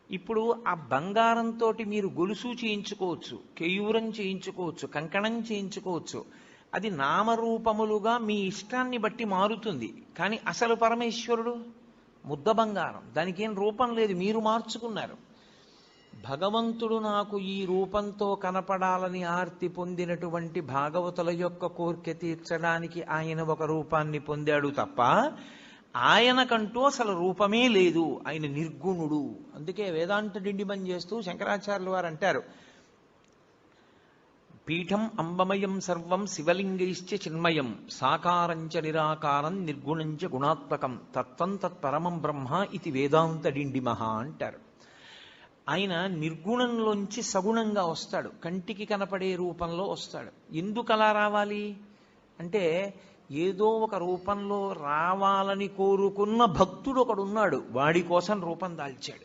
ఇప్పుడు ఆ బంగారంతో మీరు గొలుసు చేయించుకోవచ్చు, కేయూరం చేయించుకోవచ్చు, కంకణం చేయించుకోవచ్చు. అది నామరూపములుగా మీ ఇష్టాన్ని బట్టి మారుతుంది. కానీ అసలు పరమేశ్వరుడు ముద్ద బంగారం, దానికి ఏం రూపం లేదు, మీరు మార్చుకున్నారు. భగవంతుడు నాకు ఈ రూపంతో కనపడాలని ఆర్తి పొందినటువంటి భాగవతుల యొక్క కోరిక తీర్చడానికి ఆయన ఒక రూపాన్ని పొందాడు తప్ప ఆయనకంటూ అసలు రూపమే లేదు. ఆయన నిర్గుణుడు. అందుకే వేదాంత డిండిమం చేస్తూ శంకరాచార్యుల వారు అంటారు, పీఠం అంబమయం సర్వం శివలింగైశ్చ చిన్మయం సాకారంచ నిరాకారం నిర్గుణంచ గుణాత్మకం తత్వం తత్పరమం బ్రహ్మ ఇది వేదాంత డిండిమః అంటారు. ఆయన నిర్గుణంలోంచి సగుణంగా వస్తాడు, కంటికి కనపడే రూపంలో వస్తాడు. ఎందుకు అలా రావాలి అంటే, ఏదో ఒక రూపంలో రావాలని కోరుకున్న భక్తుడు ఒకడున్నాడు, వాడి కోసం రూపం దాల్చాడు.